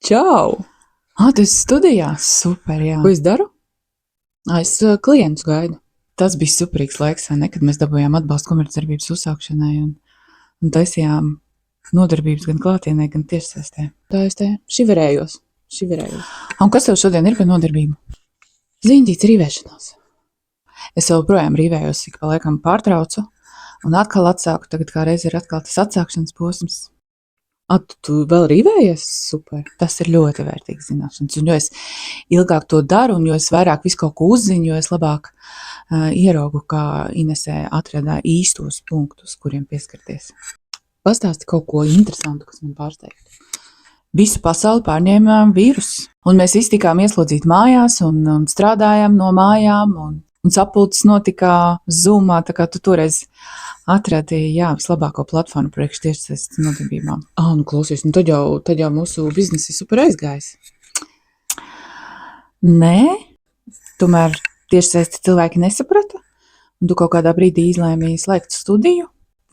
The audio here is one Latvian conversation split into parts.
Čau! Tu esi studijā? Super, jā. Ko es daru? Es klientus gaidu. Tas bija superīgs laiks, vai ne, kad mēs dabūjām atbalstu komercdarbības uzsākšanai un taisījām nodarbības gan klātienē, gan tiešsaistē. Tā es te šiverējos. Un kas tev šodien ir par nodarbību? Ziņģīts rīvēšanās. Es joprojām rīvējos, ik pa laikam pārtraucu un atkal atsāku. Tagad kā reiz ir atkal tas atsākšanas posms. Tu vēl rīvējies? Super. Tas ir ļoti vērtīgs zināšanas. Un jo es ilgāk to daru, un jo es vairāk visu kaut ko uzzinu, jo es labāk ieraugu, kā Inesē atradā īstos punktus, kuriem pieskarties. Pastāsti kaut ko interesantu, kas man pārsteigtu. Visu pasauli pārņēma vīruss. Un mēs visi tikām ieslodzīti mājās un strādājām no mājām. Un sapulces notika Zoomā, tā kā tu toreiz atradi, vislabāko platformu priekš tiešsaistes nodarbībām. Nu klausies, tad jau mūsu bizness ir super aizgājis. Nē, tomēr tiešsaistes cilvēki nesaprata, un tu kaut kādā brīdī izlēmīji slēgt studiju,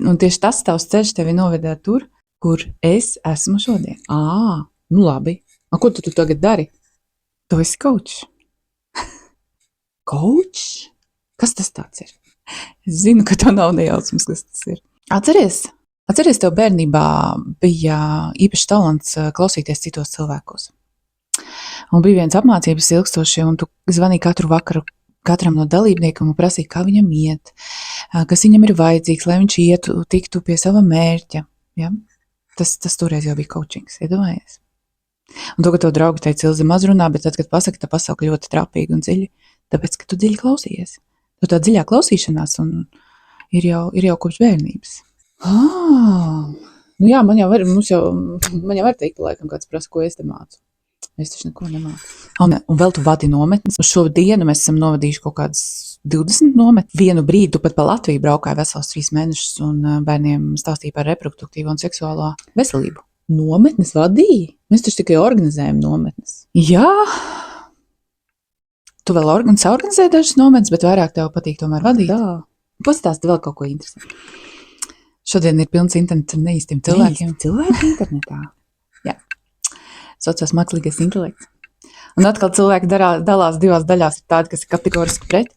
un tieši tas tavs ceļš tevi novedē tur, kur es esmu šodien. Nu labi. Ko tu tagad dari? Tu esi coach. Coach? Kas tas tāds ir? Es zinu, ka tev nav nejausmas, kas tas ir. Atceries, tev bērnībā bija īpašs talants klausīties citos cilvēkos. Un bija viens apmācības ilgstoši, un tu zvanīji katru vakaru katram no dalībniekiem un prasīji, kā viņam iet, kas viņam ir vajadzīgs, lai viņš tiktu pie sava mērķa. Ja? Tas toreiz jau bija coachings, iedomājies. Un to, ka tev draugi teica, Ilze maz runā, bet tad, kad pasaka, tā pasauka ļoti trāpīgi un dziļi, tāpēc, ka tu dziļi klausies. Tu tā dziļā klausīšanās un ir jau kopš bērnības. Nu jā, man jau var teikt, laikam kāds prasa, ko es te mācu. Es taču neko nemācu. Un vēl tu vadi nometnes. Uz šo dienu mēs esam novadījuši kaut kādas 20 nometnes. Vienu brīdi tu pat pa Latviju braukāji vesels 3 mēnešus un bērniem stāstīja par reproduktīvo un seksuālo veselību. Nometnes vadīja? Mēs taču tikai organizējam nometnes. Jā. Tu vēl organizē dažas nometnes, bet vairāk tev patīk tomēr vadīt. Jā. Pastāsti vēl kaut ko interesantu. Šodien ir pilns internets ar neīstiem cilvēkiem. Cilvēki internetā? Jā. Sociāls mākslīgais intelekts. Un atkal cilvēki dalās divās daļās. Ir tādi, kas ir kategoriski pret,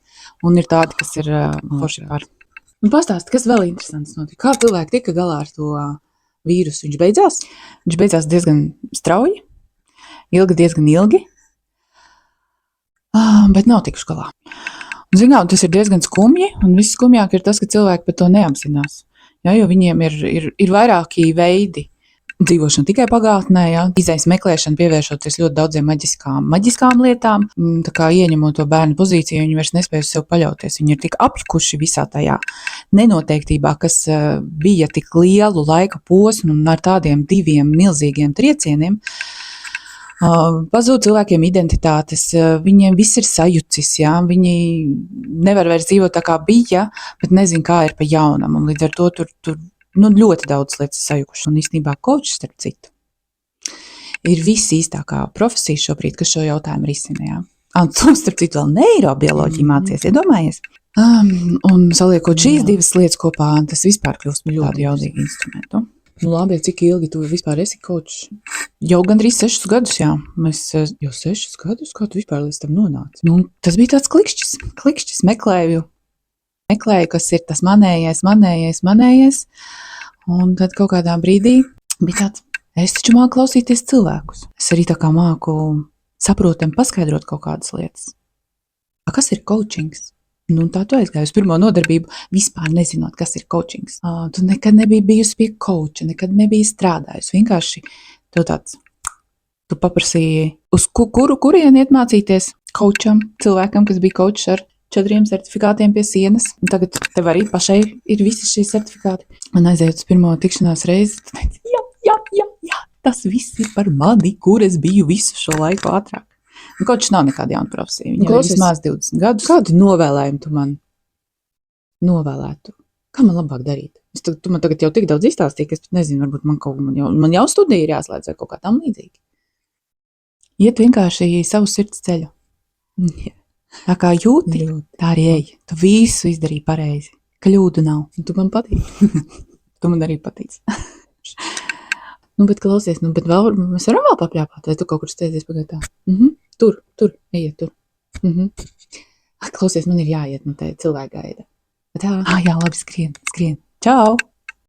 un ir tādi, kas ir forši par. Un pastāsti, kas vēl interesants notika? Kā cilvēki tika galā ar to vīrusu? Viņš beidzās diezgan strauji, diezgan ilgi, bet nav tikuši galā. Un, zināt, tas ir diezgan skumji, un viss skumjāk ir tas, ka cilvēki par to neapzinās. Ja, jo viņiem ir vairāki veidi dzīvošana tikai pagātnē, izejas meklēšana, pievēršoties ļoti daudziem maģiskām lietām, tā kā ieņemot to bērnu pozīciju, viņi vairs nespēj uz sev paļauties. Viņi ir tik apjukuši visā tajā nenoteiktībā, kas bija tik lielu laika posmu un ar tādiem 2 milzīgiem triecieniem. Pazūd cilvēkiem identitātes, viņiem viss ir sajucis, viņi nevar vairs dzīvot tā kā bija, bet nezin, kā ir pa jaunam, un līdz ar to tur ļoti daudz lietas sajukuši, un īstenībā coach, starp citu, ir visīstākā profesija šobrīd, kas šo jautājumu risina. Un tu, starp citu, vēl neirobioloģiju mācies, iedomājies? Un saliekot šīs divas lietas kopā, tas vispār kļūst par ļoti jaudīgu instrumentu. Nu labi, cik ilgi tu vispār esi coach? Jau gandrīz 6 gadus, jā. Mēs jau 6 gadus, kā tu vispār līdz tam nonāci? Nu, tas bija tāds klikšķis, meklēju, kas ir tas manējais. Un tad kaut kādā brīdī bija tāds, es taču māku klausīties cilvēkus. Es arī tā kā māku saprotam paskaidrot kaut kādas lietas. Kas ir coachings? Nu, tā tu aizgāji uz pirmo nodarbību, vispār nezinot, kas ir coachings. Tu nekad nebija bijusi pie coacha, nekad nebija strādājusi. Vienkārši tev tāds, tu paprasīji, uz kurien iet mācīties coacham, cilvēkam, kas bija coachs ar 4 certifikātiem pie sienas. Un tagad tev arī pašai ir visi šie certifikāti. Un aiziet uz pirmo tikšanās reizi, tu teici, jā, tas viss ir par mani, kur es biju visu šo laiku ātrāk. Coach nav nekāda jauna profesija. Viņa ir vismaz 20 gadus. Kādu novēlējumu tu man novēlētu? Kā man labāk darīt? Tu man tagad jau tik daudz izstāstīji, ka es pat nezinu, varbūt man jau studija ir jāslēdz vai kaut kā tam līdzīgi. Iet vienkārši savu sirds ceļu. Tā kā jūti, tā arī ej. Tu visu izdarīji pareizi. Kļūdu nav. Tu man patīk. Tu man arī patīc. Nu, bet klausies, bet vēl, mēs varam vēl papļāpāt, vai tu kaut kur steidzies pagaitā? Tur, ejiet tur. Klausies, man ir jāiet, nu te cilvēki gaida. Tā, jā, labi, skrien. Čau!